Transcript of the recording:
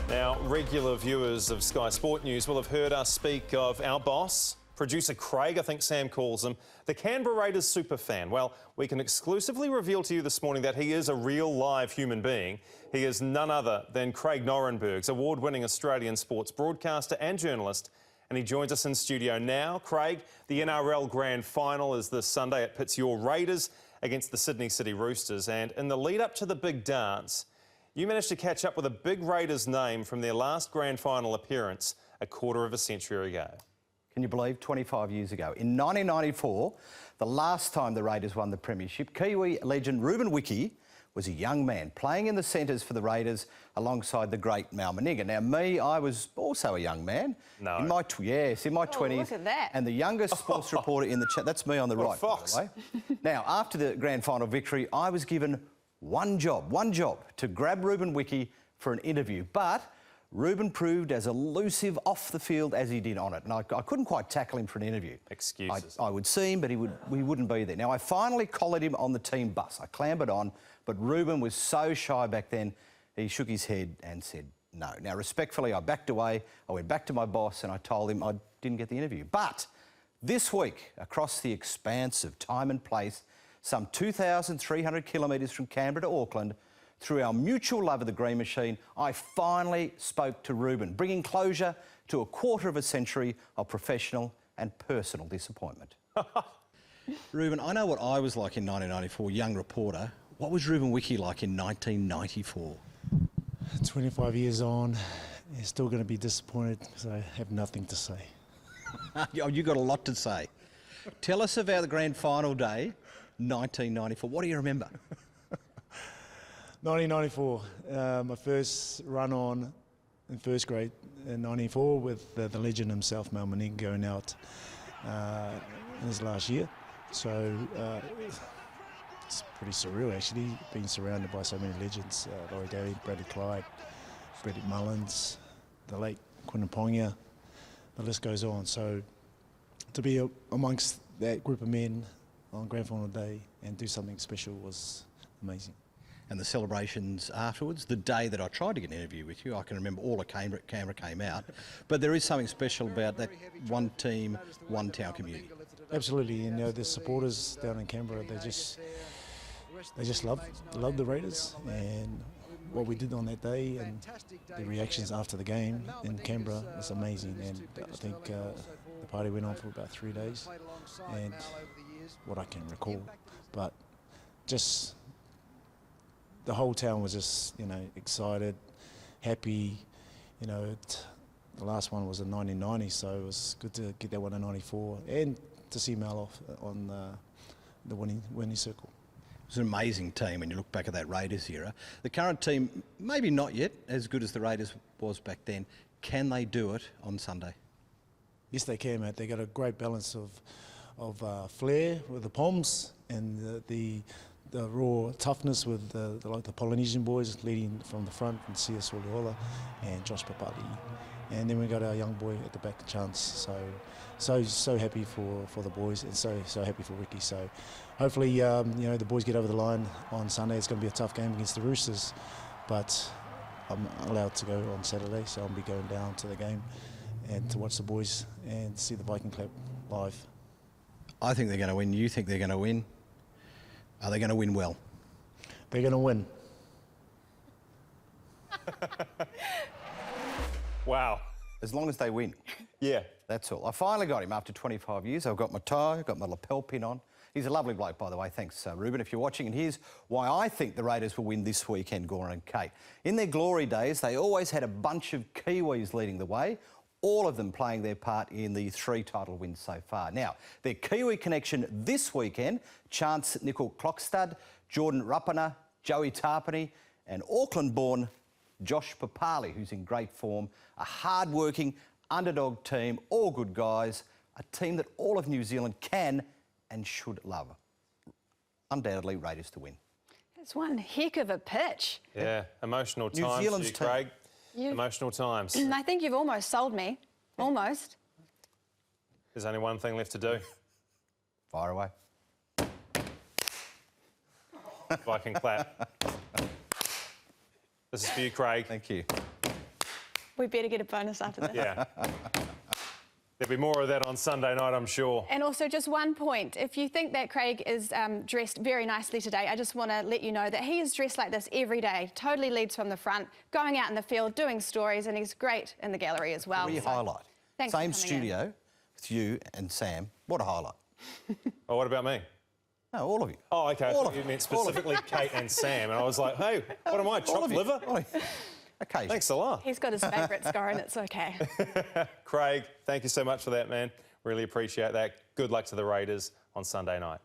Now, regular viewers of Sky Sport News will have heard us speak of our boss, producer Craig, I think Sam calls him, the Canberra Raiders superfan. Well, we can exclusively reveal to you this morning that he is a real live human being. He is none other than Craig Norrenbergs, award-winning Australian sports broadcaster and journalist, and he joins us in studio now. Craig, the NRL Grand Final is this Sunday. It pits your Raiders against the Sydney City Roosters, and in the lead-up to the big dance, you managed to catch up with a big Raiders name from their last Grand Final appearance a quarter of a century ago. Can you believe 25 years ago? In 1994, the last time the Raiders won the premiership, Kiwi legend Ruben Wiki was a young man playing in the centres for the Raiders alongside the great Mal Meninga. Now, I was also a young man. No. In my 20s. Look at that. And the youngest sports reporter in the chat. That's me on the right, Fox. by the way. Now, after the Grand Final victory, I was given one job, to grab Ruben Wiki for an interview. But Ruben proved as elusive off the field as he did on it, and I couldn't quite tackle him for an interview. Excuses. I would see him, but he wouldn't be there. Now, I finally collared him on the team bus. I clambered on, but Ruben was so shy back then, he shook his head and said no. Now, respectfully, I backed away. I went back to my boss and I told him I didn't get the interview. But this week, across the expanse of time and place, some 2,300 kilometres from Canberra to Auckland, through our mutual love of the Green Machine, I finally spoke to Ruben, bringing closure to a quarter of a century of professional and personal disappointment. Ruben, I know what I was like in 1994, young reporter. What was Ruben Wiki like in 1994? 25 years on, you're still going to be disappointed because I have nothing to say. Oh, you got a lot to say. Tell us about the grand final day, 1994. What do you remember? 1994, my first run on in first grade in 94 with the legend himself, Mal Meninga, going out in his last year. So it's pretty surreal, actually, being surrounded by so many legends. Laurie Daly, Bradley Clyde, Bradley Mullins, the late Quinton Ponga, the list goes on. So to be amongst that group of men on Grand Final day and do something special was amazing. And the celebrations afterwards, the day that I tried to get an interview with you, I can remember all of Canberra came out, but there is something special about that one team, one town community. Absolutely, you know, the supporters down in Canberra, they just love the Raiders, and what we did on that day and the reactions after the game in Canberra was amazing. And I think the party went on for about 3 days, and what I can recall, but just the whole town was just, you know, excited, happy. You know, the last one was in 1990, so it was good to get that one in 94 and to see Mal off on the winning circle. It was an amazing team when you look back at that Raiders era. The current team, maybe not yet as good as the Raiders was back then. Can they do it on Sunday? Yes, they can, mate. They got a great balance of flair with the Poms and the raw toughness with the Polynesian boys leading from the front, and Sia Soliola and Josh Papali. And then we got our young boy at the back, Chance. So happy for the boys, and so happy for Ricky. So hopefully, you know, the boys get over the line on Sunday. It's going to be a tough game against the Roosters, but I'm allowed to go on Saturday, so I'll be going down to the game and to watch the boys and see the Viking Club live. I think they're going to win. You think they're going to win? Are they going to win well? They're going to win. Wow. As long as they win. Yeah. That's all. I finally got him after 25 years. I've got my tie, got my lapel pin on. He's a lovely bloke, by the way. Thanks, Ruben, if you're watching. And here's why I think the Raiders will win this weekend, Gora and Kate. In their glory days, they always had a bunch of Kiwis leading the way, all of them playing their part in the 3 title wins so far. Now, their Kiwi connection this weekend, Chance Nickel Clockstud, Jordan Rapana, Joey Tarpany, and Auckland-born Josh Papali, who's in great form, a hard-working underdog team, all good guys, a team that all of New Zealand can and should love. Undoubtedly, Raiders to win. It's one heck of a pitch. Yeah, emotional New times Zealand's for you, Craig. Emotional times. I think you've almost sold me. Almost. There's only one thing left to do. Fire away. Viking clap. This is for you, Craig. Thank you. We better get a bonus after this. Yeah. There'll be more of that on Sunday night, I'm sure. And also, just one point. If you think that Craig is dressed very nicely today, I just want to let you know that he is dressed like this every day. Totally leads from the front, going out in the field, doing stories, and he's great in the gallery as well. Really highlight. Thanks for Same coming studio with you and Sam. What a highlight. Oh, what about me? No, all of you. Oh, OK. I All thought of you you. meant specifically Kate and Sam, and I was like, hey, what am I, chopped liver? Occasionally. Thanks a lot. He's got his favourites going, it's okay. Craig, thank you so much for that, man. Really appreciate that. Good luck to the Raiders on Sunday night.